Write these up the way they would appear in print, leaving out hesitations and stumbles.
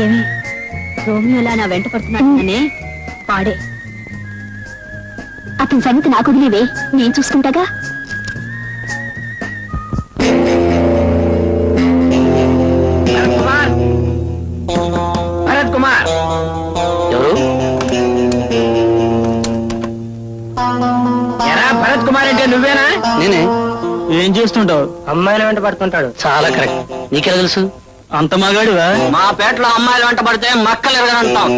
ఏమి రోమియోలా నా వెంట పడుతున్నానే పాడే. అతని సంగతి నాకు వదిలేవే, నేను చూసుకుంటాగా. భరత్ కుమార్ ఎవరు? ఎరా భరత్ కుమార్ అంటే నువ్వేనా? నేనే. ఏం చేస్తుంటావు? అమ్మాయిల వెంట పడుతుంటాడు. చాలా కరెక్ట్. నీకెలా తెలుసు? అంత మగాడివా? మా పేటలో అమ్మాయిల వెంట పడితే మక్కలు ఎరగనంటాం.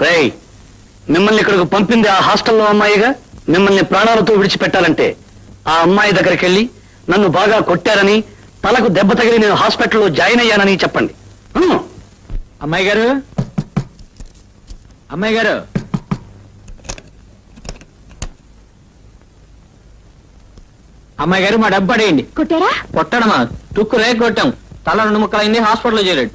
రేయ్, మిమ్మల్ని ఇక్కడికి పంపింది ఆ హాస్టల్లో అమ్మాయిగా. మిమ్మల్ని ప్రాణాలతో విడిచిపెట్టాలంటే ఆ అమ్మాయి దగ్గరికి వెళ్ళి నన్ను బాగా కొట్టారని, తలకు దెబ్బ తగిలి నేను హాస్పిటల్లో జాయిన్ అయ్యానని చెప్పండి. అమ్మాయి గారు, అమ్మాయి గారు, అమ్మాయి గారు మా డబ్బు పడేయండి. కొట్టారా? కొట్టడమా? తుక్కు రేక్ కొట్టాం. తల 2 ముక్కలైంది, హాస్పిటల్లో చేరాడు.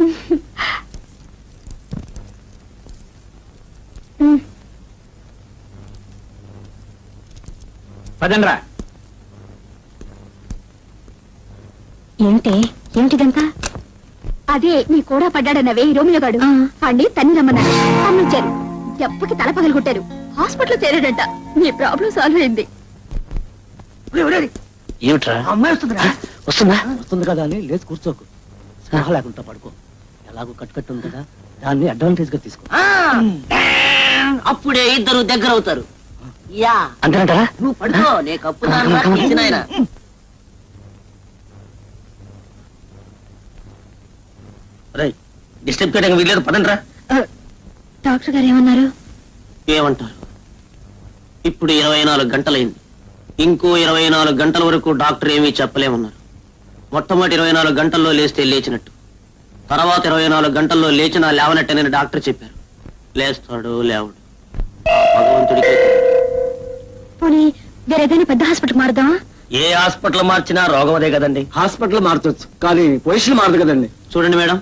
పదండ్రా. ఏమిటిదంతా? అదే నీ కూడా పడ్డాడన్నవే రోమియో గాడు. అండి తన్ని రమ్మన్నాడు, పంపించారు. దెబ్బకి తల పగలు కొట్టారు, హాస్పిటల్లో చేరాడంట. నీ ప్రాబ్లం సాల్వ్ అయింది. ఏమిట్రా? అమ్మాయి వస్తుందిరా. వస్తుందా? వస్తుంది కదా అని లేచి కూర్చోకు, స్పృహ లేకుండా పడుకో. ఎలాగో కట్టు ఉంది కదా, దాన్ని అడ్వాంటేజ్ గా తీసుకో. అప్పుడే ఇద్దరు దగ్గర అవుతారు. యా అంతేనంటారా? నువ్వు పడుకో, నే కప్పు నాయన. డిస్టర్బ్ చేయడానికి వీల్లేదు, పదండ్రా. డాక్టర్ గారు ఏమన్నారు? ఏమంటారు? ఇప్పుడు 24 గంటలైంది. ఇంకో 24 గంటల వరకు డాక్టర్ ఏమీ చెప్పలేమన్నారు. మొట్టమొదటి 24 గంటల్లో లేస్తే లేచినట్టు, తర్వాత 24 గంటల్లో లేచినా లేవనట్టేనని డాక్టర్ చెప్పారు. లేస్తాడు లేవడు, భగవంతుడికి. పోనీ వేరేదైనా పెద్ద హాస్పిటల్ మారుదామా? ఏ హాస్పిటల్ మార్చినా రోగం అదే కదండి. హాస్పిటల్ మారవచ్చు కానీ పొజిషన్ మారదు కదండి. చూడండి మేడం,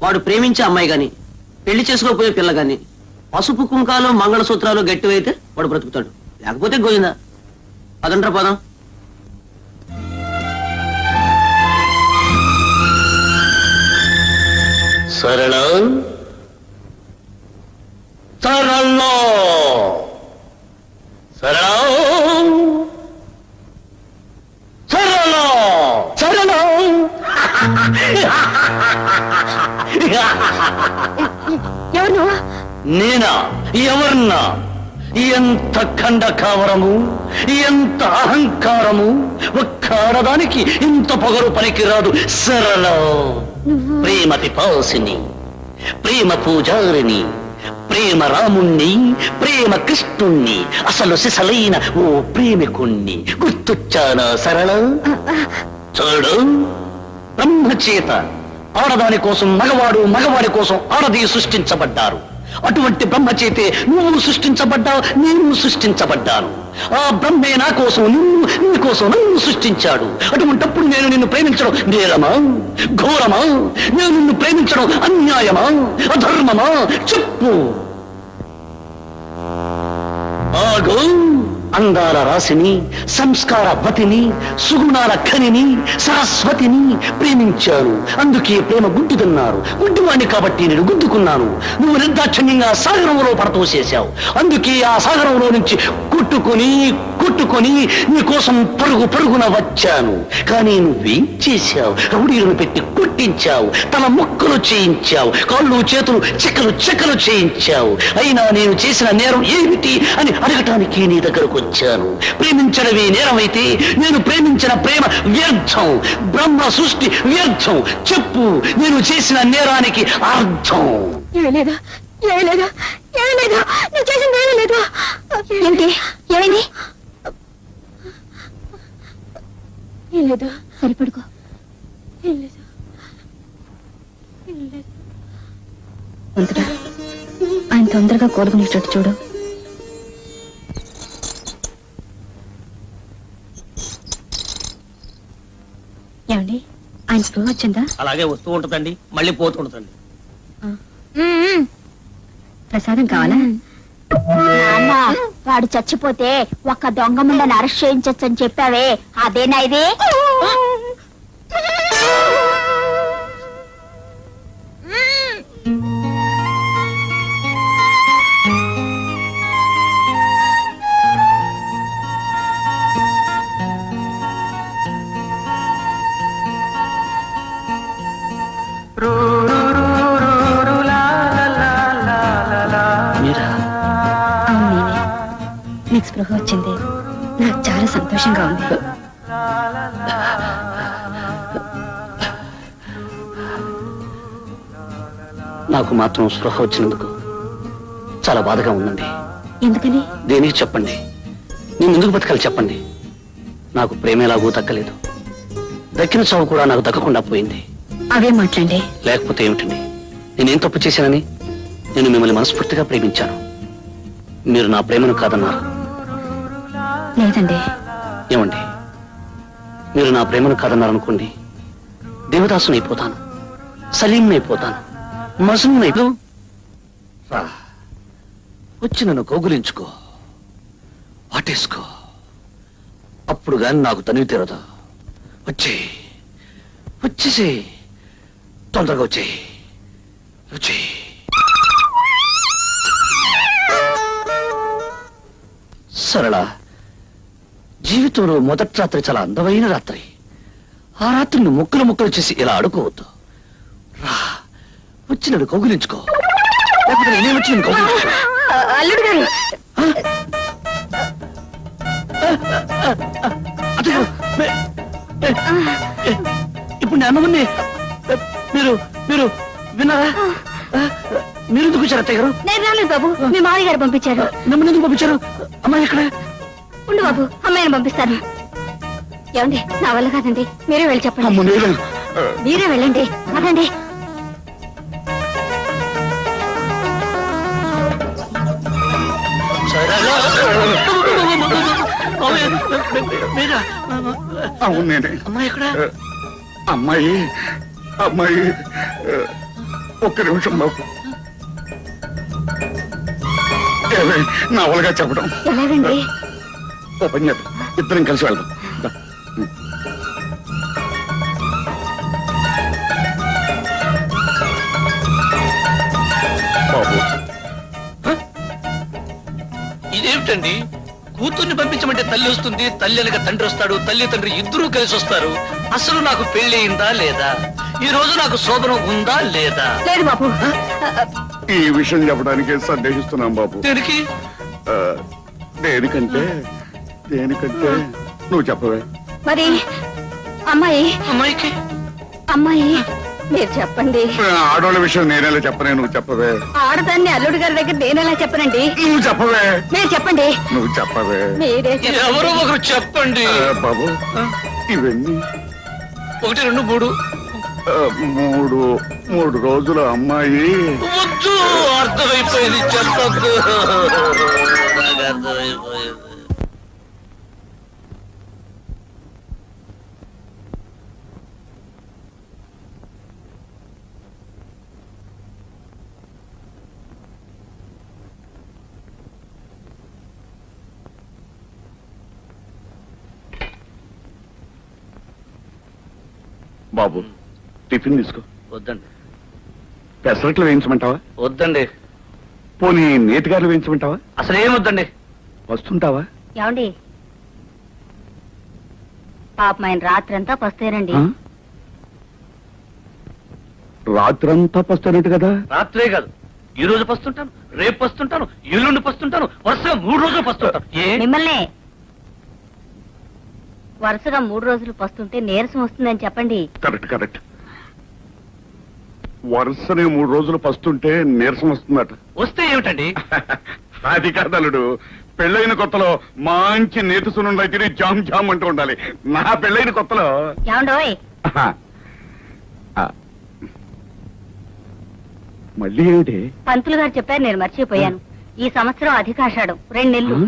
వాడు ప్రేమించే అమ్మాయి గాని, పెళ్లి చేసుకోపోయే పిల్ల గాని, పసుపు కుంకాలు మంగళసూత్రాలు గట్టివైతే వాడు బ్రతుకుతాడు, లేకపోతే గోయిందా. పదండ్రా పదం. సరళ సరళ సరళ సరళ సరళ. ఎవరు నువ్వు? నేనా? ఎవర్నా? ఎంత ఖండకావరము, ఎంత అహంకారము! ఒక్క ఆడదానికి ఇంత పొగరు పనికిరాదు. సరళ ప్రేమ పిపాసిని, ప్రేమ పూజారిని, ప్రేమ రాముణ్ణి, ప్రేమ కృష్ణుణ్ణి, అసలు సిసలైన ఓ ప్రేమికుణ్ణి. గుర్తొచ్చానా సరళ? చూడు, బ్రహ్మచేత ఆడదాని కోసం మగవాడు, మగవాడి కోసం ఆడది సృష్టించబడ్డారు. అటువంటి బ్రహ్మచేతే నువ్వు సృష్టించబడ్డావు, నేను సృష్టించబడ్డాను. ఆ బ్రహ్మే నా కోసం నిన్ను, నీ కోసం నన్ను సృష్టించాడు. అటువంటప్పుడు నేను నిన్ను ప్రేమించడం నేరమా, ఘోరమా? నేను నిన్ను ప్రేమించడం అన్యాయమా, అధర్మమా? చెప్పు. ఆగు. అందాల రాశిని, సంస్కార వతిని, సుగుణాల ఖనిని, సరస్వతిని ప్రేమించాను. అందుకే ప్రేమ గుడ్డిదన్నారు. గుడ్డివాణ్ణి కాబట్టి నేను గుద్దుకున్నాను. నువ్వు నిర్దాక్షిణ్యంగా సాగరంలో పడతోసేశావు. అందుకే ఆ సాగరంలో నుంచి కొట్టుకొని నీ కోసం పరుగున వచ్చాను. కానీ నువ్వేం చేశావు? రౌడీలను పెట్టి కొట్టించావు, తల ముక్కలు చేయించావు, కాళ్ళు చేతులు చెక్కలు చేయించావు. అయినా నేను చేసిన నేరం ఏమిటి అని అడగటానికి నీ దగ్గరకు వచ్చాను. ప్రేమించడమే నేరమైతే నేను ప్రేమించిన ప్రేమ వ్యర్థం, బ్రహ్మ సృష్టి వ్యర్థం. చెప్పు, నేను చేసిన నేరానికి అర్థం. ఏమీ లేదు, నువ్వు చేసింది ఏమీ లేదు. ఏమిటి? ఏమైంది? ఏం లేదు. సరిపడుకో. ఏం లేదు. ఆయన తొందరగా కోలుకునేటట్టు చూడు. ఏమండి, ఆయన స్పృహ వచ్చిందా? అలాగే వస్తూ ఉంటుందండి, మళ్ళీ పోతూ ఉంటుందండి. ప్రసాదం కావాలా? నాన్న వాడు చచ్చిపోతే ఒక్క దొంగ ముందని అరెస్ట్ చేయించొచ్చని చెప్పావే అదేనా ఇది మీరా అవును నేనే. నీకు స్పృహ వచ్చింది నాకు చాలా సంతోషంగా ఉంది నాకు మాత్రం స్పృహ వచ్చినందుకు చాలా బాధగా ఉందండి. ఎందుకని దేనికి చెప్పండి, నేను ఎందుకు బతకాలి చెప్పండి. నాకు ప్రేమ ఎలాగూ దక్కలేదు, దక్కిన చావు కూడా నాకు దక్కకుండా పోయింది. అవే మాట్లాడండి లేకపోతే ఏమిటండి, నేనేం తప్పు చేశానని నేను మిమ్మల్ని మనస్ఫూర్తిగా ప్రేమించాను. మీరు నా ప్రేమను కాదన్నారు. లేదండి ఏమండి, మీరు నా ప్రేమను కాదన్నారనుకోండి, దేవదాసునైపోతాను, సలీంనైపోతాను, మజనూనైపో. రా, వచ్చి నన్ను కౌగులించుకో, వాటేసుకో. అప్పుడు గాని నాకు తనివి తీరదు. వచ్చేసి తొందరగా వచ్చేయి. సరళ, జీవితంలో మొదటి రాత్రి చాలా అందమైన రాత్రి. ఆ రాత్రిని ముక్కలు చేసి ఇలా అడుకోవద్దు. రా, వచ్చి నన్ను కౌగులించుకో, లేకపోతే నేనే వచ్చి నన్ను కౌగులించుకో. అల్లుడు గారు అదిగో, ఇప్పుడు నేను అన్నమని మీరు విన్నారా? మీరు ఎందుకు వచ్చారు అత్తయ్య గారు? నేను రాలేదు బాబు మీ మామయ్య గారు పంపించారు నమ్మని ఎందుకు పంపించారు? అమ్మాయి ఎక్కడ? ఉండు బాబు అమ్మాయిని పంపిస్తాను ఏమండి నా వల్ల కాదండి మీరే వెళ్ళి చెప్పండి అమ్మ నేను మీరే వెళ్ళండి అదండి అవును నేనే. అమ్మాయి ఎక్కడ? అమ్మాయి ఒక్క నిమిషం బాబు. ఏవే, నా వల్లగా చెప్పడం ఎలాగండి ఓ పని చేద్దాం, ఇద్దరం కలిసి వెళ్దాం. దా. బాబు, ఇదేమిటండి, కూతుర్ని పంపించమంటే తల్లి వస్తుంది, తల్లి అనక తండ్రి వస్తాడు, తల్లి తండ్రి ఇద్దరూ కలిసి వస్తారు. అసలు నాకు పెళ్లి అయిందా లేదా, ఈ రోజు నాకు శోభనం ఉందా లేదా? లేదు బాబు ఈ విషయం చెప్పడానికి సందేహిస్తున్నాం బాబు. దేనికి? ఆ, దేనికంటే నువ్వు చెప్పవే. మరి అమ్మాయి అమ్మాయికి అమ్మాయి మీరు చెప్పండి ఆడవాళ్ళ విషయం నేనేలా చెప్పనే, నువ్వు చెప్పవే. ఆడదాన్ని అల్లుడు గారి దగ్గర నేనెలా చెప్పనండి నువ్వు చెప్పవే. మీరు చెప్పండి నువ్వు చెప్పవే. మీరే ఎవరో ఒకరు చెప్పండి. బాబు, ఇవన్నీ 1, 2, 3. మూడు రోజుల అమ్మాయి. వద్దు, అర్థమైపోయింది, చెప్పద్దు. నాకు అర్థమైపోయింది. బాబు, టిఫిన్ తీసుకో. వద్దండి. పెసరట్లు వేయించమంటావా? వద్దండి. పోనీ నేతిగారులు వేయించమంటావా? అసలు ఏం వద్దండి. వస్తుంటావా? ఏమండి పాపం ఆయన రాత్రంతా పస్తేనండి ఆ? రాత్రంతా పస్తానట్టు కదా. రాత్రే కాదు, ఈ రోజు పస్తుంటాను, రేపు పస్తుంటాను, ఎల్లుండి పస్తుంటాను, వరుసగా 3 రోజులు పస్తుంటాను. మిమ్మల్ని వరుసగా 3 రోజులు పస్తుంటే నీరసం వస్తుందని చెప్పండి కరెక్ట్. వరుసనే 3 రోజులు పస్తుంటే నీరసం వస్తుందట. వస్తే ఏమిటండి? అది కాదలుడు, పెళ్ళైన కొత్తలో మంచి నేతి సున్నుండలు తిని జామ్ జామ్ అంటూ ఉండాలి. నా పెళ్ళైన కొత్తలో ఏమండోయ్ ఆ, మళ్ళీ ఏమిటి? పంతులు గారు చెప్పారు నేను మర్చిపోయాను ఈ సంవత్సరం అధికాషాఢం 2 నెలలు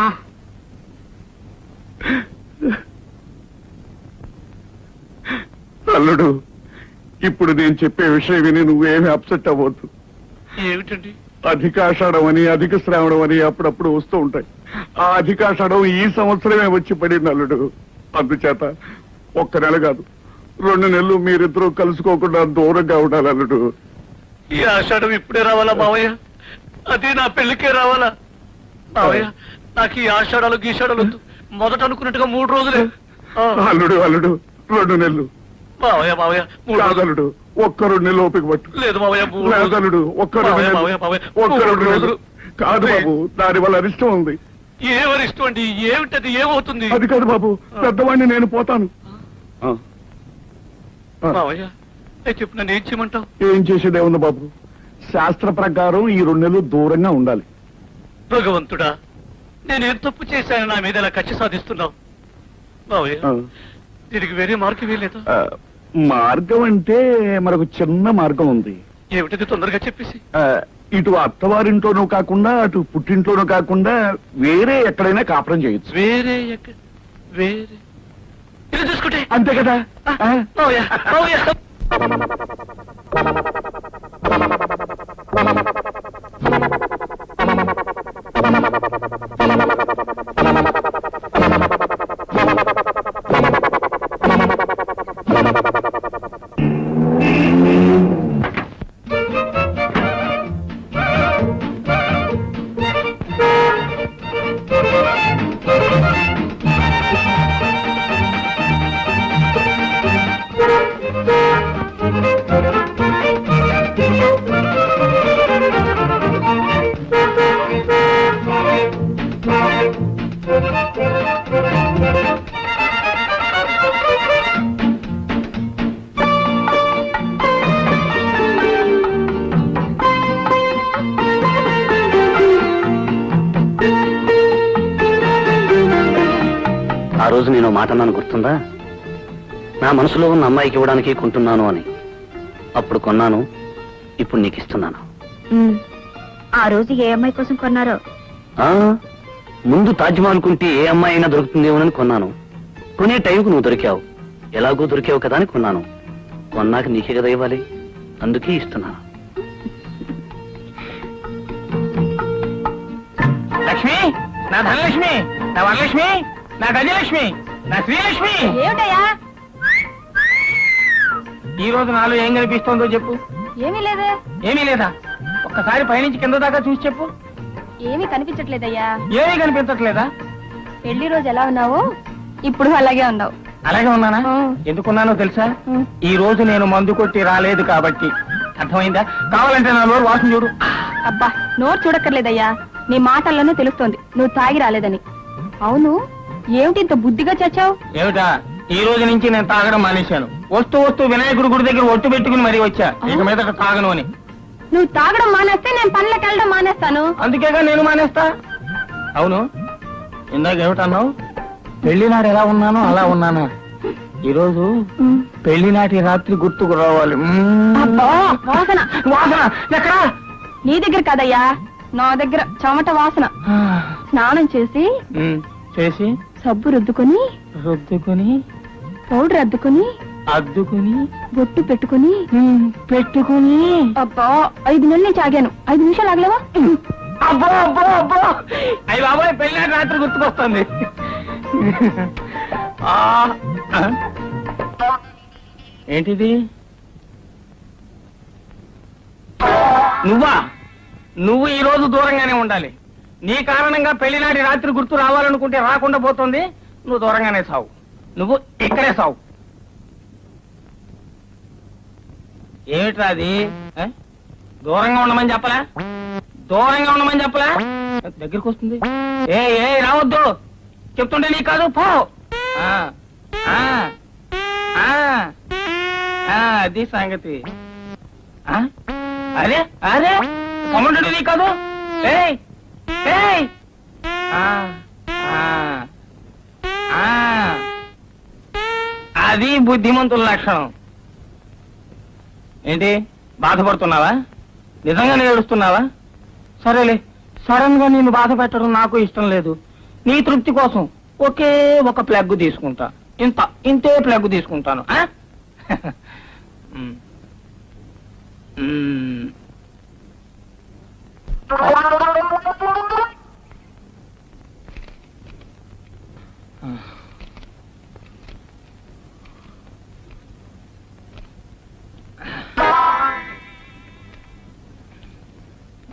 ఆ, అల్లుడు, ఇప్పుడు నేను చెప్పే విషయం విని నువ్వేమి అప్సెట్ అవ్వద్దు. ఏమిటండి? అధికాషాఢం అని అధిక శ్రావణం అని అప్పుడప్పుడు వస్తూ ఉంటాయి. ఆ అధికాషాఢం ఈ సంవత్సరమే వచ్చి పడింది అల్లుడు. అందుచేత ఒక్క నెల కాదు 2 నెలలు మీరిద్దరూ కలుసుకోకుండా దూరంగా ఉండాలి అల్లుడు. ఈ ఆషాఢం ఇప్పుడే రావాలా మావయ్య? అది నా పెళ్లికే రావాలా మావయ్య? నాకు ఈ ఆషాఢాలు గీషాఢాలు వద్దు. మొదట అనుకున్నట్టుగా 3 రోజులే. అల్లుడు అల్లుడు 2 నెలలు మావయ్య మావయ్య 3 రోజులు. కాదల్లుడు, ఒక్క 2 నెలలు ఓపిక పట్టు. లేదు మావయ్య 3 రోజులు. లేదల్లుడు, ఒక్క 2 మావయ్య, నెలలు. మావయ్య, మావయ్య, ఒక్క 2 3 నెలలు రోజులు. కాదు బాబు, దాని వల్ల అరిష్టం ఉంది. ఏమరిష్టం అండి? ఏమిటది? ఏమవుతుంది అది కాదు బాబు, పెద్దవాడిని నేను పోతాను. మావయ్య? చెప్పు, నన్ను ఏం చేయమంటావు? ఏం చేసేదే ఉంది బాబు, శాస్త్ర ప్రకారం ఈ 2 నెలలు దూరంగా ఉండాలి. భగవంతుడా, నేనేం తప్పు చేశాను నా మీద ఇలా కక్ష సాధిస్తున్నావు? మావయ్య, దీనికి వేరే మార్గం వేయలేదా? మార్గం అంటే మరొక చిన్న మార్గం ఉంది. ఏమిటది? తొందరగా చెప్పేసి. ఇటు అత్తవారింట్లోనూ కాకుండా అటు పుట్టింట్లోనూ కాకుండా వేరే ఎక్కడైనా కాపురం చేయొచ్చు. వేరే వేరే ఇది చూసుకుంటే అంతే కదా. మావయ్య, మావయ్య. ఆ రోజు నేను మాట అన్నాను, గుర్తుందా? నా మనసులో ఉన్న అమ్మాయికి ఇవ్వడానికి కొంటున్నాను అని. అప్పుడు కొన్నాను, ఇప్పుడు నీకు ఇస్తున్నాను. ఆ రోజు ఏ అమ్మాయి కోసం కొన్నారో? ముందు తాజ్మహల్ కుంటే ఏ అమ్మాయి అయినా దొరుకుతుందేమోనని కొన్నాను. కొనే టైంకు నువ్వు దొరికావు. ఎలాగో దొరికావు కదా అని కొన్నాను. కొన్నాక నీకే కదా ఇవ్వాలి, అందుకే ఇస్తున్నాను. లక్ష్మి, నా ధనలక్ష్మి, నా వరలక్ష్మి, నా గజలక్ష్మి, నా శ్రీలక్ష్మి. ఏమిటయ్యా? ఈ రోజు నాలో ఏం కనిపిస్తోందో చెప్పు. ఏమీ లేదే. ఏమీ లేదా? ఒక్కసారి పైనుంచి కింద దాకా చూసి చెప్పు. ఏమీ కనిపించట్లేదయ్యా. ఏమీ కనిపించట్లేదా? పెళ్లి రోజు ఎలా ఉన్నావు, ఇప్పుడు అలాగే ఉన్నావు. అలాగే ఉన్నానా? ఎందుకున్నానో తెలుసా? ఈ రోజు నేను మందు కొట్టి రాలేదు కాబట్టి. అర్థమైందా? కావాలంటే నా నోరు వాసన చూడు. అబ్బా, నోరు చూడక్కర్లేదయ్యా, నీ మాటల్లోనే తెలుస్తోంది నువ్వు తాగి రాలేదని. అవును, ఏమిటి ఇంత బుద్ధిగా చచ్చావు? ఏమిటా? ఈ రోజు నుంచి నేను తాగడం మానేశాను. వస్తూ వస్తూ వినాయకుడి గుడి దగ్గర ఒట్టు పెట్టుకుని మరీ వచ్చా, ఇక మీద తాగను అని. నువ్వు తాగడం మానేస్తే నేను పనులకు వెళ్ళడం మానేస్తాను. అందుకేగా నేను మానేస్తా. అవును, ఇందాక ఏమిటన్నావు? పెళ్లి నాడు ఎలా ఉన్నానో అలా ఉన్నానా? ఈరోజు పెళ్లి నాటి రాత్రి గుర్తుకు రావాలి. అబ్బా, వాసన వాసన ఎక్కడా? నీ దగ్గర కాదయ్యా, నా దగ్గర చెమట వాసన. స్నానం చేసి చేసి సబ్బు రుద్దుకొని పౌడర్ అద్దుకొని అద్దుకుని బొట్టు పెట్టుకుని పెట్టుకుని. అబ్బా, 5 నెలల నుంచి ఆగాను. 5 నిమిషాలు ఆగలేవా? అబ్బో అబ్బో అబ్బో, అయ్యి బాబాయ్, పెళ్లి నాటి రాత్రి గుర్తుకొస్తుంది. ఏంటిది? నువ్వు ఈ రోజు దూరంగానే ఉండాలి. నీ కారణంగా పెళ్లినాటి రాత్రి గుర్తు రావాలనుకుంటే రాకుండా పోతుంది. నువ్వు దూరంగానే సావు. నువ్వు ఇక్కడే సావు. ఏమిట్రా అది? దూరంగా ఉండమని చెప్పలా? దూరంగా ఉండమని చెప్పలా? దగ్గరికి వస్తుంది. ఏ రావద్దు చెప్తుంటే నీకు కాదు, పో. అది సంగతి. అరే అరే, కమంటుంటే నీకు కాదు. అది బుద్ధిమంతుల లక్షణం. ఏంటి, బాధపడుతున్నావా? నిజంగానే ఏడుస్తున్నావా? సరేలే, సడన్ గా నేను బాధ పెట్టడం నాకు ఇష్టం లేదు. నీ తృప్తి కోసం ఒకే ఒక ప్లగ్ తీసుకుంటా. ఇంతే ప్లగ్ తీసుకుంటాను.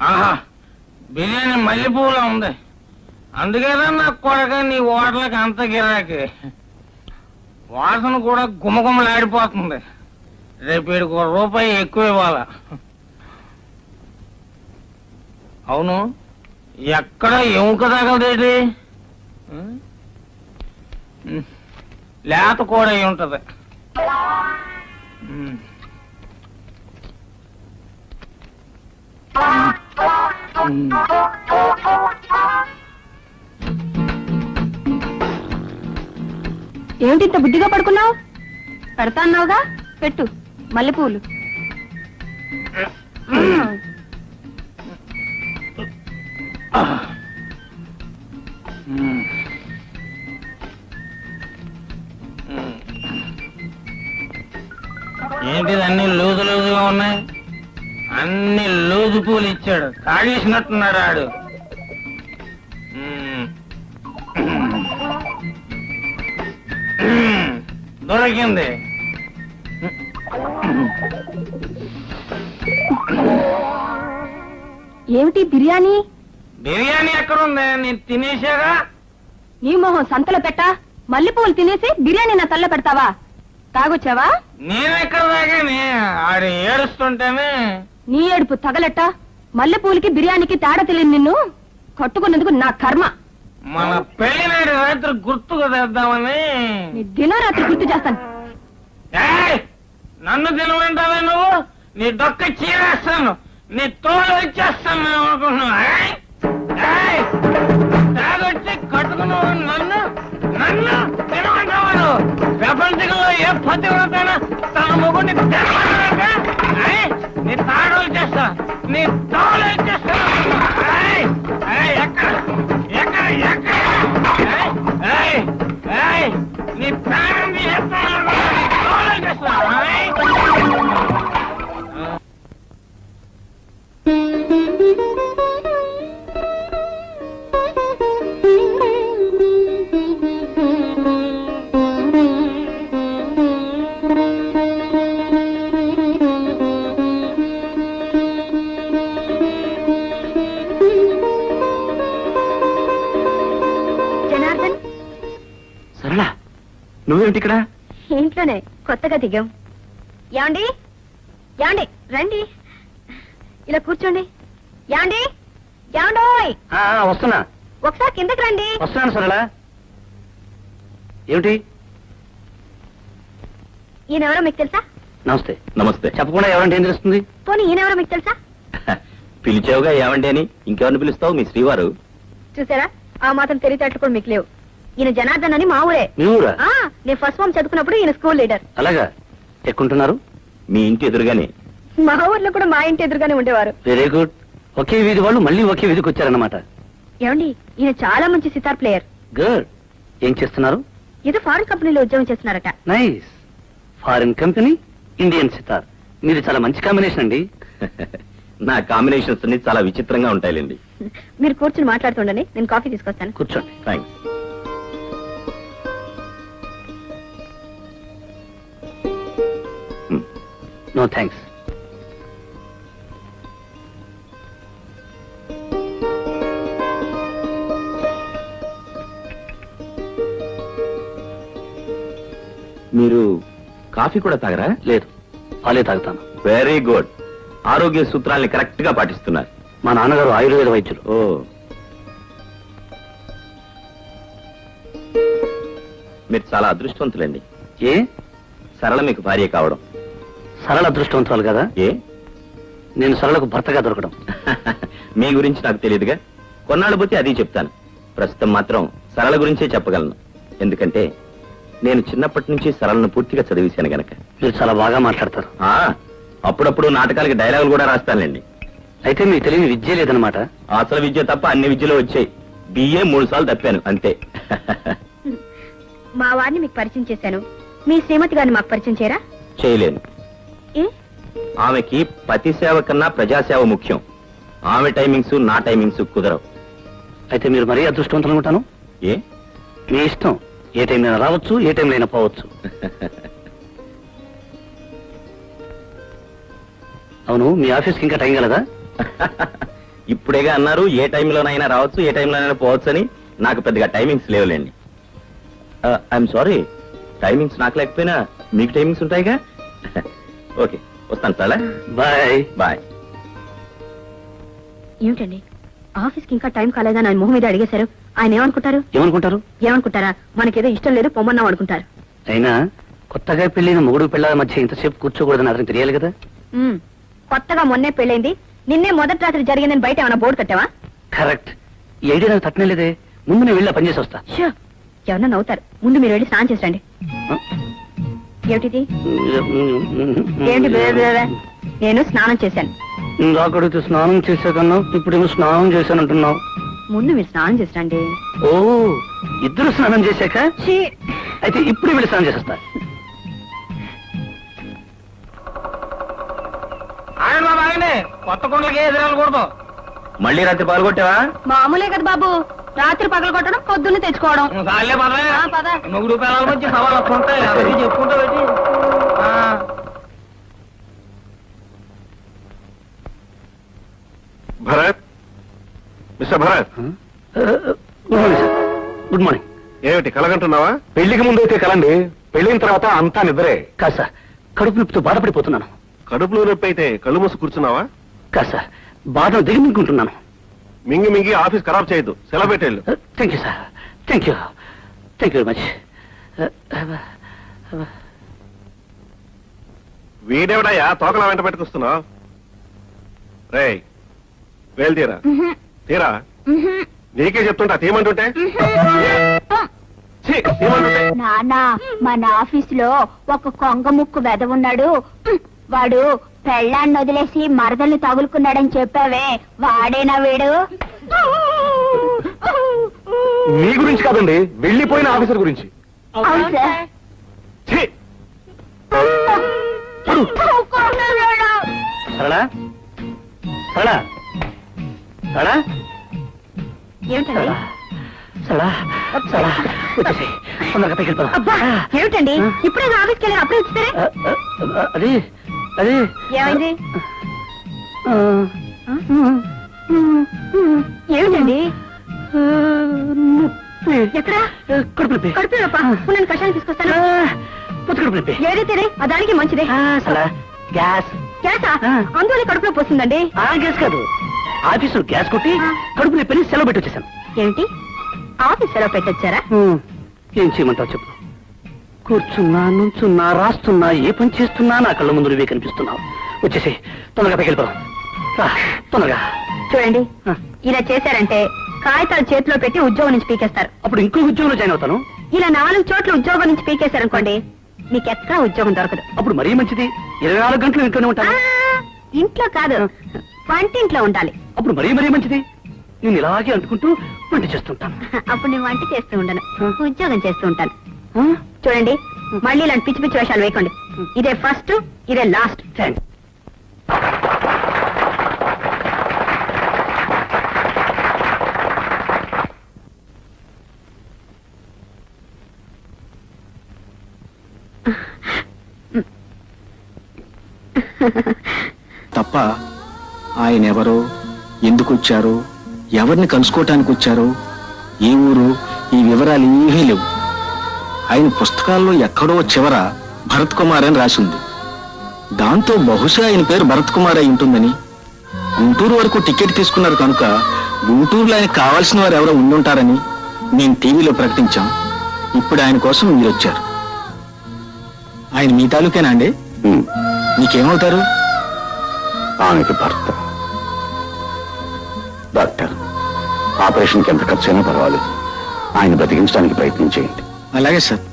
ఆహా బిర్యానీ మల్లెపూలా ఉంది. అందుకేనా నాకు కొడక నీ ఓటలకి అంత గిరాకి. వాసన కూడా గుమగుమలాడిపోతుంది. రేపు వీడికి ₹1 ఎక్కువ ఇవ్వాలా. అవును, ఎక్కడ ఎముక తగలదేటి? లేత కూడా అయి ఉంటది. ఏమిటి ఇంత బుద్ధిగా పడుకున్నావు? పెడతా అన్నావుగా, పెట్టు మల్లెపూలు. ఏంటిది అన్ని లూజు లూజుగా ఉన్నాయి? అన్ని లూజు పూలు ఇచ్చాడు, కాడేసినట్టున్నాడు ఆడు. దొరికింది. ఏమిటి బిర్యానీ? బిర్యానీ ఎక్కడుంది? నేను తినేసాగా. నీ మొహం సంతలో పెట్టా. మల్లెపూలు తినేసి బిర్యానీ నా తల్ల పెడతావా? తాగొచ్చావా? నేనెక్కడ దాకాని ఆడు ఏడుస్తుంటేనే. నీ ఏడుపు తగలెట్ట. మల్లెపూలకి బిర్యానీకి తేడా తెలియదు నిన్ను కట్టుకున్నందుకు నా కర్మ. మన పెళ్లినాడు రాత్రి గుర్తుకు తెద్దామని. నీ దినరాత్రి గుర్తు చేస్తాను. ఏయ్! నన్ను తినమంటావే నువ్వు? నీ డొక్క చీరేస్తాను, నీ తోలు వచ్చేస్తాను అనుకుంటున్నావు. తాగొచ్చి కట్టుకున్నావు నన్ను నన్ను తినమంటావా నువ్వు? ప్రపంచంలో ఏ పతివ్రతైనా తన మొగుడిని తినమంటాక నీ తాడు వచ్చేస్తా, నీ తోలు వచ్చేస్తా. ఎక్కడ ఎక్కడ ఎక్కడ నీ ప్రాణం తీసేస్తాను, తోలు వచ్చేస్తా. జనార్దన్, సరళ, నువ్వేమిటి ఇక్కడ? ఇంట్లోనే కొత్తగా దిగాం. యాండి యాండి రండి, ఇలా కూర్చోండి. యాండి యాండోయ్, వస్తున్నా ఒకసారి కిందకి రండి. వస్తున్నాను సరళ. ఏమిటి? ఈయనెవరో మీకు తెలుసా? నమస్తే. నమస్తే. చెప్పకుండా ఎవరంటే ఏం తెలుస్తుంది? పోనీ ఈయనెవరో మీకు తెలుసా? పిలిచావుగా ఏమండి అని, ఇంకెవరిని పిలుస్తావు? మీ శ్రీవారు. చూసారా, ఆ మాత్రం తెలివితేటలు కూడా మీకు లేవు. ఈయన జనార్దన్ అని మా ఊరే. మీ ఊరా? నేను ఫస్ట్ ఫార్మ్ చదువుకున్నప్పుడు ఈయన స్కూల్ లీడర్. అలాగా. ఎక్కుంటున్నారు? మీ ఇంటి ఎదురుగానే. మా ఊర్లో కూడా మా ఇంటి ఎదురుగానే ఉండేవారు. Very good. ఒకే వీధి వాళ్ళు మళ్ళీ ఒకే వీధికి వచ్చారన్నమాట. ఏమండి, ఈయన చాలా మంచి సితార్ ప్లేయర్. గుడ్. ఏం చేస్తున్నారు? ఏదో ఫారిన్ కంపెనీలో ఉద్యోగం చేస్తున్నారట. Nice. Foreign company, Indian sitar. మీరు చాలా మంచి కాంబినేషన్ అండి. నా కాంబినేషన్స్ అన్ని చాలా విచిత్రంగా ఉంటాయిలేండి. మీరు కూర్చుని మాట్లాడుతుండని, నేను కాఫీ తీసుకొస్తాను. కూర్చోండి. థ్యాంక్స్. No thanks. మీరు కాఫీ కూడా తాగరా? లేదు, పాలే తాగుతాను. Very good. ఆరోగ్య సూత్రాల్ని కరెక్ట్ గా పాటిస్తున్నారు. మా నాన్నగారు ఆయుర్వేద వైద్యులు. ఓ, మీరు చాలా అదృష్టవంతులండి. ఏ? సరళ మీకు భార్య కావడం. సరళ అదృష్టవంతురాలు కదా? ఏ? నేను సరళకు భర్తగా దొరకడం. మీ గురించి నాకు తెలియదుగా. కొన్నాళ్ళు పోతే అది చెప్తాను. ప్రస్తుతం మాత్రం సరళ గురించే చెప్పగలను. ఎందుకంటే నేను చిన్నప్పటి నుంచి సరళను పూర్తిగా చదివేశాను గనక. మీరు చాలా బాగా మాట్లాడతారు. అప్పుడప్పుడు నాటకాలకి డైలాగులు కూడా రాస్తానులేండి. అయితే మీకు తెలియని విద్య లేదనమాట. అసలు విద్య తప్ప అన్ని విద్యలు వచ్చాయి. బిఏ 3 సార్లు తప్పాను అంతే. మా వారిని మీకు పరిచయం చేశాను. మీ శ్రీమతి గారిని మాకు పరిచయం చేయరా? చేయలేను. ఏ? ఆమెకి పతి సేవ కన్నా ప్రజాసేవ ముఖ్యం. ఆమె టైమింగ్స్ నా టైమింగ్స్ కుదరవు. అయితే మీరు మరీ అదృష్టవంతులు అనుకుంటాను. ఏ? మీ ఇష్టం. ఏ టైంలో రావచ్చు, ఏ టైంలో అయినా పోవచ్చు. అవును, మీ ఆఫీస్కి ఇంకా టైం కలదా? ఇప్పుడేగా అన్నారు ఏ టైంలోనైనా రావచ్చు ఏ టైంలోనైనా పోవచ్చు అని. నాకు పెద్దగా టైమింగ్స్ లేవులేండి. ఐఎమ్ సారీ, టైమింగ్స్ నాకు లేకపోయినా మీకు టైమింగ్స్ ఉంటాయిగా. ఓకే, వస్తాను చాలా. బాయ్. బాయ్. ఏమిటండి ఆఫీస్కి ఇంకా టైం కాలేదని ఆయన మొహం మీద అడిగేశారు. ఆయన ఏమనుకుంటారు? ఏమనుకుంటారా? మనకేదో ఇష్టం లేదు పొమ్మన్నాం అనుకుంటారు. అయినా కొత్తగా పెళ్ళైన మొగుడు పిల్లల మధ్య ఇంతసేపు కూర్చోకూడదని అతనికి తెలియాలి కదా. కొత్తగా మొన్నే పెళ్ళైంది, నిన్నే మొదటి రాత్రి జరిగిందని బయట ఏమైనా బోర్డు కట్టావా? కరెక్ట్. ఈ ఐడియా నాకు తట్టనేలేదే. ముందు నేను వెళ్ళి పనిచేసి వస్తా. షో, ఎవరన్నా నవ్వుతారు. ముందు మీరు వెళ్ళి స్నానం చేసండి. ఏమిటిది? ఏమిటి బే బే బే? నేను స్నానం చేశాను. ఇందాకడితే స్నానం చేశాకన్నా ఇప్పుడేమో స్నానం చేశానంటున్నావు. ముందు మీరు స్నానం చేసండి. ఓ, ఇద్దరు స్నానం చేశాక అయితే ఇప్పుడు వెళ్ళి స్నానం చేసేస్తా. ఆయన బాబు ఆయనే కొత్త కొండలకి ఎదురెళ్ళకూడదు. మళ్ళీ రాత్రి పాల్గొట్టావా? మామూలే కదా బాబు, రాత్రి పగలు కొట్టడం పొద్దున్న తెచ్చుకోవడం. కాళ్ళే పదలే, ఆ, పద. మొగుడు పిల్లల మధ్య సవాలు వస్తుంటాయి. అది చెప్పుకుంటా పెట్టి Bharat, mister Bharat, good morning. ఏమిటి కలగంటున్నావా? పెళ్లికి ముందు అయితే కలండి, పెళ్లిన తర్వాత అంతా నిద్రే. కాదు సార్, కడుపు నొప్పితో బాధపడిపోతున్నాను. కడుపులో నొప్పి అయితే కళ్ళు మూసి కూర్చున్నావా? కాదు సార్, బాధను దిగమింగుకుంటున్నాను. మింగి మింగి ఆఫీస్ ఖరాబ్ చేయొద్దు, సెలవు పెట్టేళ్ళు. Thank you sir, thank you very much. వీడెవడయ్యా తోకలా వెంట పెట్టుకొస్తున్నావు? రేయ్, వేలు తీరా తీరా. నీకే చెప్తుంటా తీయమంటుంటే. ఛీ, తీయమంటుంటే. నానా, మన ఆఫీస్ లో ఒక కొంగ ముక్కు వెద ఉన్నాడు. వాడు పెళ్ళాన్ని వదిలేసి మరదలు తగులుకున్నాడని చెప్పావే, వాడేనా వీడు? మీ గురించి కాదండి, వెళ్ళిపోయిన ఆఫీసర్ గురించి. అవును సార్. ఛీ, సరళా, సరళా, సరళా, ఏమిటండి? సరళా, సరళా, వచ్చేసేయ్. తొందరగా పైకి వెళ్ళిపోదాం. అబ్బా, ఏమిటండి ఇప్పుడే ఆఫీస్కి వెళ్ళి అప్పుడే వచ్చారే? అది అది ఏమైంది? ఏమిటండి? ఎక్కడ? కడుపు నొప్పి. కడుపు నొప్పా? నేను కషాయం తీసుకొస్తాను. పొత్తు కడుపు నొప్పి. ఏదైతే దానికి మంచిదే. సరళా, గ్యాస్. గ్యాసా? అందువల్ల కడుపులో పోస్తుందండి. ఆ గ్యాస్ కాదు, ఆఫీసు గ్యాస్ కొట్టి కడుపు నొప్పిని సెలవు పెట్టి వచ్చేసాను. ఏమిటి, ఆఫీస్ సెలవు పెట్టొచ్చారా? ఏం చేయమంటావు చెప్పు. కూర్చున్నా, నుంచున్నా, రాస్తున్నా, ఏ పని చేస్తున్నా నా కళ్ళ ముందు నువ్వే కనిపిస్తున్నావు. వచ్చేసి తొందరగా పైకి వెళ్ళిపోదాం. రా, తొందరగా. చూడండి, ఇలా చేశారంటే కాగితాలు చేతిలో పెట్టి ఉద్యోగం నుంచి పీకేస్తారు. అప్పుడు ఇంకో ఉద్యోగంలో జాయిన్ అవుతాను. ఇలా 4 చోట్ల ఉద్యోగం నుంచి పీకేశారనుకోండి, మీకు ఎక్కడ ఉద్యోగం దొరకదు. అప్పుడు మరీ మంచిది, 24 గంటలు ఇంట్లోనే ఉంటాను. ఇంట్లో కాదు, వంటింట్లో ఉండాలి. అప్పుడు మరీ మంచిది, నేను ఇలాగే అంటుకుంటూ వంట చేస్తుంటాను. అప్పుడు నేను వంట చేస్తూ ఉండను, ఉద్యోగం చేస్తూ ఉంటాను. చూడండి, మళ్ళీ ఇలాంటి పిచ్చి పిచ్చి వేషాలు వేయకండి. ఇదే ఫస్ట్, ఇదే లాస్ట్. థ్యాంక్స్. తప్ప ఆయన ఎవరో, ఎందుకు వచ్చారో, ఎవరిని కలుసుకోవటానికి వచ్చారో, ఏ ఊరు, ఈ వివరాలు ఏమీ లేవు. ఆయన పుస్తకాల్లో ఎక్కడో చివర భరత్ కుమార్ అని రాసింది. దాంతో బహుశా ఆయన పేరు భరత్ కుమార్ అయి ఉంటుందని. గుంటూరు వరకు టికెట్ తీసుకున్నారు కనుక గుంటూరులో ఆయనకు కావాల్సిన వారు ఎవరో ఉండుంటారని మేము టీవీలో ప్రకటించాం. ఇప్పుడు ఆయన కోసం మీరు వచ్చారు. ఆయన మీ తాలూకేనా అండి? మీకేమవుతారు? ఆమెకి భర్త. డాక్టర్, ఆపరేషన్కి ఎంత ఖర్చు అయినా పర్వాలేదు, ఆయన బ్రతికించడానికి ప్రయత్నం చేయండి. అలాగే సార్.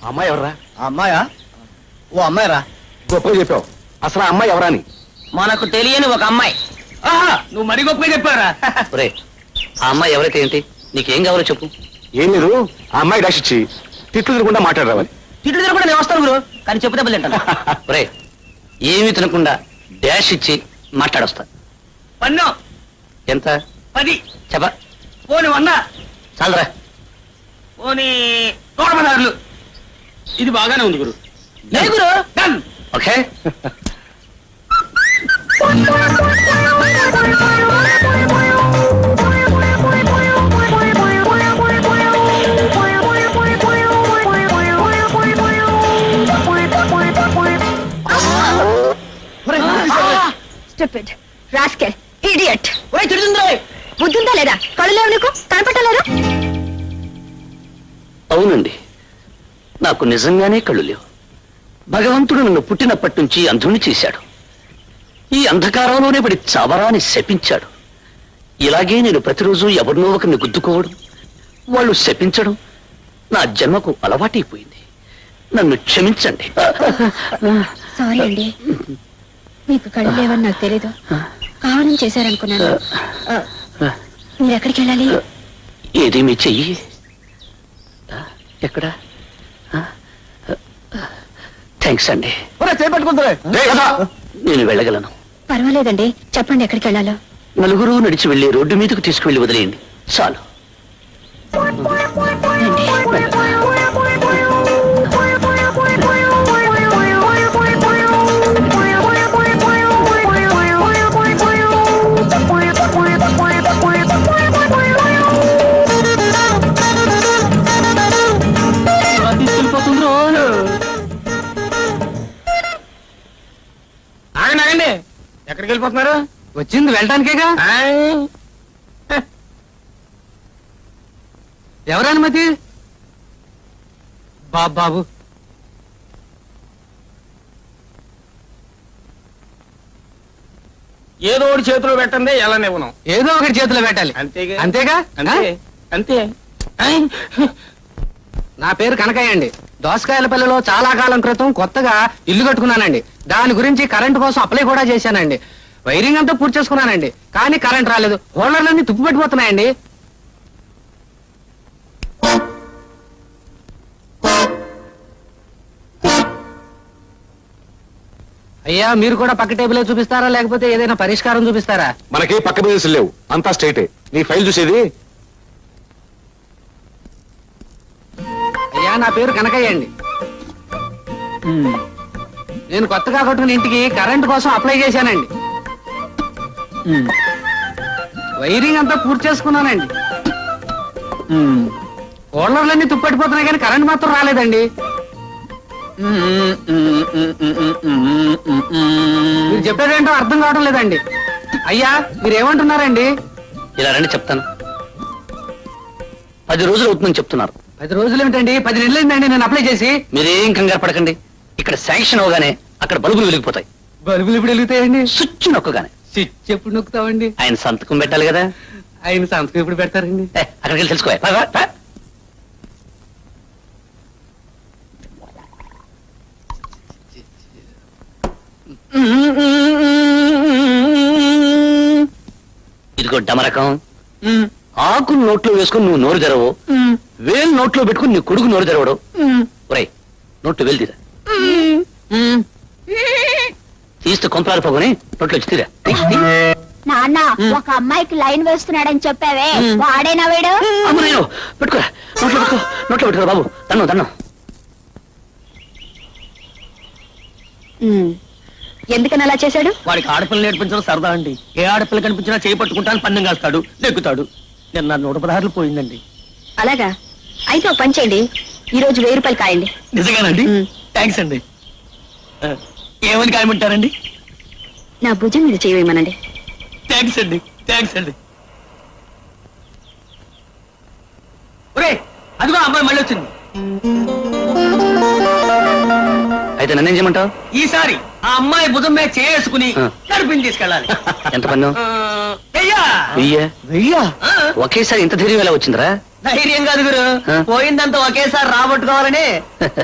అమ్మాయి ఎవరా? అమ్మాయా? ఓ అమ్మాయిరా. గొప్పగా చెప్పావు. అసలు ఆ అమ్మాయి ఎవరా అని. మనకు తెలియని ఒక అమ్మాయి. నువ్వు మరీ గొప్పగా చెప్పారా? ఒరే ఆ అమ్మాయి ఎవరైతే ఏంటి, నీకేం కావాలో చెప్పు. ఏం లేదు, ఆ అమ్మాయి డాష్ ఇచ్చి తిట్లు తినకుండా మాట్లాడరావాలి. తిట్లు తినకుండా నేను వస్తాను గురు, కానీ చెప్పు దెబ్బలు తింటాను. ఒరే ఏమీ తినకుండా డాష్ ఇచ్చి మాట్లాడొస్తా. పన్ను ఎంత? 10. చెప్ప. పోని 100. చాలరా. పోని 116. ఇది బాగానే ఉంది గురు. గురు done. Okay. Stupid, rascal, idiot. ఓయ్ తిడుతుందిరా. బుద్ధుందా లేదా? కళ్ళు లేవు నీకు? కనపట్టలేరు? అవునండి, నాకు నిజంగానే కళ్ళు లేవు. భగవంతుడు నన్ను పుట్టినప్పటి నుంచి అంధుణ్ణి చేశాడు. ఈ అంధకారంలోనే పడి చావరాని శపించాడు. ఇలాగే నేను ప్రతిరోజు ఎవరినో ఒకరిని గుద్దుకోవడం, వాళ్ళు శపించడం నా జన్మకు అలవాటైపోయింది. నన్ను క్షమించండి. సారీ అండి, మీకు కళ్ళు లేవని నాకు తెలీదు. కావాలని చేశారనుకున్నాను. మీరు ఎక్కడికి వెళ్ళాలి? ఏది మీ చెయ్యి? ఎక్కడ? థ్యాంక్స్ అండి. నేను వెళ్ళగలను. పర్వాలేదండి, చెప్పండి ఎక్కడికి వెళ్ళాలో. నలుగురు నడిచి వెళ్ళి రోడ్డు మీదకు తీసుకువెళ్ళి వదిలేయండి చాలు. రండి. ఆగండి, ఎక్కడికి వెళ్ళిపోతున్నారు? వచ్చింది వెళ్ళటానికేగా. ఎవరనుమతి? బాబు ఏదో ఒకటి చేతిలో పెట్టండి, ఎలా నివ్వను. ఏదో ఒకటి చేతిలో పెట్టాలి. అంతేగా అంతేగా? అంతే అంతే. నా పేరు కనకయ్య అండి. దోసకాయలపల్లిలో చాలా కాలం క్రితం కొత్తగా ఇల్లు కట్టుకున్నానండి. దాని గురించి కరెంట్ కోసం అప్లై కూడా చేశానండి. వైరింగ్ అంతా పూర్తి చేసుకున్నానండి, కానీ కరెంట్ రాలేదు. హోల్డర్లన్నీ తుప్పు పెట్టిపోతున్నాయండి. అయ్యా, మీరు కూడా పక్క టేబులే చూపిస్తారా, లేకపోతే ఏదైనా పరిష్కారం చూపిస్తారా? మనకి పక్క బిజినెస్ లేవు, అంతా స్ట్రైటే. నీ ఫైల్ చూసేది. అయ్యా, నా పేరు కనకయ్య అండి. నేను కొత్తగా కట్టుకున్న ఇంటికి కరెంట్ కోసం అప్లై చేశానండి. వైరింగ్ అంతా పూర్తి చేసుకున్నానండి. హోల్డర్లన్నీ తుప్పట్టిపోతున్నాయి, కానీ కరెంట్ మాత్రం రాలేదండి. మీరు చెప్పేదేంటో అర్థం కావడం లేదండి. అయ్యా, మీరు ఏమంటున్నారండి? ఇలా రండి చెప్తాను. 10 రోజులు అవుతుందని చెప్తున్నారు. 10 రోజులు ఏమిటండి? 10 నెలలు అయిందండి నేను అప్లై చేసి. మీరేం కంగారు పడకండి. ఇక్కడ శాంక్షన్ అవగానే అక్కడ బల్బులు వెలిగిపోతాయి. బల్బులు ఇప్పుడు వెలుగుతాయండి? స్విచ్ నొక్కగానే. స్విచ్ ఎప్పుడు నొక్కుతామండి? ఆయన సంతకం పెట్టాలి కదా. ఆయన సంతకం ఎప్పుడు పెడతారండి? అక్కడికి వెళ్ళి తెలుసుకో. ఇదిగో డమరకం. ఆకు నోట్లో వేసుకుని నువ్వు నోరు తెరవు, వేలు నోట్లో పెట్టుకుని నీ కొడుకు నోరు తెరవడు. ఒరేయ్, నోట్లో వేలు తీరా. తీస్తే కొంపలాలు పోగుని నోట్లో వచ్చి తీరా. నాన్న, ఒక అమ్మాయికి లైన్ వేస్తున్నాడని చెప్పావే, వాడేనా వీడు? అమ్మ నేను పెట్టుకోరా, నోట్లో పెట్టుకోరా బాబు. దన్నం ఎందుకని అలా చేశాడు? వాడికి ఆడపిల్ల నేర్పించడం సరదా అండి. ఏ ఆడపిల్ల కనిపించినా చేయి పట్టుకుంటాను, పందెం కాస్తాడు, నెగ్గుతాడు. నిన్న 116 పోయిందండి. అలాగా? అయితే ఒక పని చేయండి, ఈ రోజు 1000 రూపాయలు కాయండి. నిజంగానండి? థ్యాంక్స్ అండి. ఏమని కాయమంటారండి? నా భుజం మీద చేయమనండి. థ్యాంక్స్ అండి, థ్యాంక్స్ అండి. ఒరే, అదిగో అమ్మాయి మళ్ళీ వచ్చింది. అయితే నన్నేం చేయమంటావు? ఈసారి ఆ అమ్మాయి భుజం మీద చేసుకుని నడిపించి తీసుకెళ్ళాలి. ఎంత పన్ను? వెయ్యా? వెయ్యా? ఆ. ఒకేసారి ఇంత ధైర్యం ఎలా వచ్చిందిరా? ధైర్యం కాదు గురు, ఆ? పోయిందంతా ఒకేసారి రాబట్టుకోవాలని.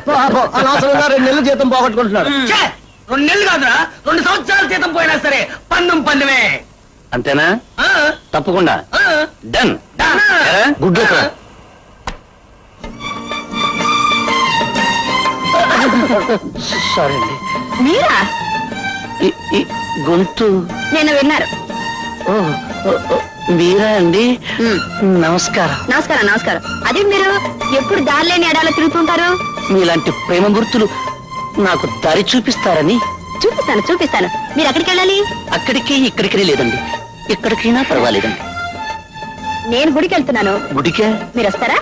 2 నెలల జీతం పోగొట్టుకుంటున్నాడు. 2 నెలలు కాదురా, 2 సంవత్సరాల జీతం పోయినా సరే పన్నుమే. అంతేనా? ఆ? తప్పకుండా ఆ? Done. Done. Good luck. Sorry అండి, మీరా? ఈ గొంతు. నేను విన్నారు. ఓ, ఓ, ఓ, మీరా అండి? నమస్కారం. నమస్కారం నమస్కారం. అదే మీరు ఎప్పుడు దారిలేని ఎడాలో తిరుగుతుంటారు? మీలాంటి ప్రేమ గుర్తులు నాకు దారి చూపిస్తారని. చూపిస్తాను చూపిస్తాను. మీరు ఎక్కడికి వెళ్ళాలి? అక్కడికి ఇక్కడికి లేదండి, ఎక్కడికైనా పర్వాలేదండి. నేను గుడికి వెళ్తున్నాను. గుడికే? మీరు వస్తారా?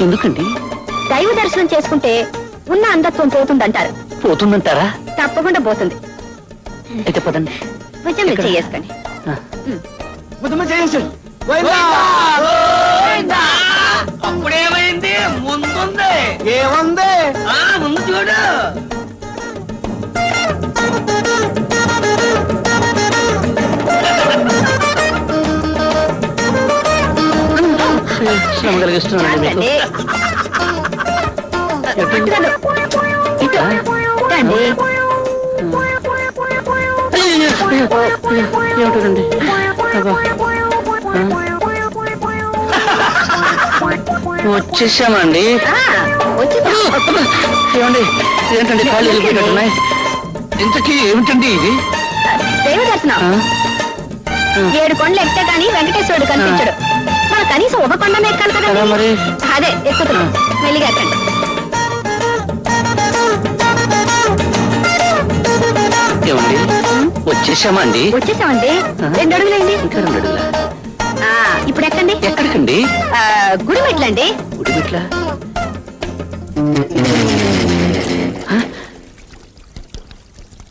ఎందుకండి? దైవ దర్శనం చేసుకుంటే ఉన్న అంధత్వం పోతుందంటారు. పోతుందంటారా? తప్పకుండా పోతుంది. అయితే పదండి. కొంచెం మీరు చేసుకోండి. అప్పుడేమైంది? ముందుంది. ఏముంది? ముందు చూడు. శ్రమ కలిగిస్తున్నానండి మీకు. పట్టుదల. ఇటు. రండి. ఏమిటండి? వచ్చేసామండి. వచ్చి ఏమండి, ఏంటండి కాళ్ళు వెళ్ళిపోయినట్టున్నాయి? ఇంతకీ ఏమిటండి ఇది? దైవ దర్శనం. 7 కొండలు ఎక్కితే కానీ వెంకటేశ్వరుడు కనిపించడు. మన కనీసం ఒక కొండ ఎక్కాలి కదా కదా. మరి. అదే ఎక్కుతున్నాం. మెల్లిగా ఎక్కండి. ఏమండి, వచ్చేసామండి. వచ్చేసామండి. 2 అడుగులండి. ఇంకా 2 అడుగులా? ఇప్పుడు ఎక్కండి. ఎక్కడికండి? గుడి మెట్లండి. గుడి మెట్ల?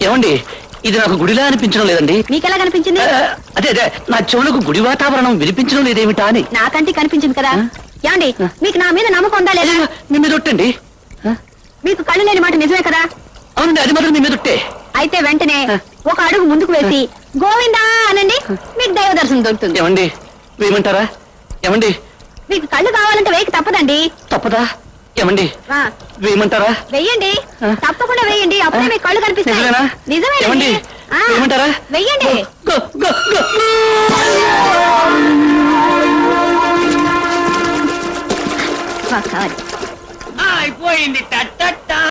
ఏమండి, ఇది నాకు గుడిలా అనిపించడం లేదండి. మీకెలా కనిపించింది? అదే అదే, నా చెవులకు గుడి వాతావరణం వినిపించడం లేదేమిటా అని. నాకంటే కనిపించింది కదా. ఏమండి, మీకు నా మీద నమ్మకం ఉందా లేదా? మీ మీద ఒట్టండి. మీకు కళ్ళు లేని మాట నిజమే కదా. అవునండి, అది మాత్రం మీ మీద ఒట్టే. అయితే వెంటనే ఒక అడుగు ముందుకు వేసి గోవిందా అనండి. మీకు దైవ దర్శనం దొరుకుతుంది. ఏమండి, వేయమంటారా? ఏమండి, మీకు కళ్ళు కావాలంటే వేయక తప్పదండి. తప్పదా? ఏమండి, ఆ, వేయమంటారా? వెయ్యండి. తప్పకుండా వేయండి. అప్పుడే మీకు కళ్ళు కనిపిస్తాయి. నిజమేనా? ఏమండి, నిజమేనండి. వేయమంటారా? వెయ్యండి. Go, go, go. కావాలి. అయిపోయింది.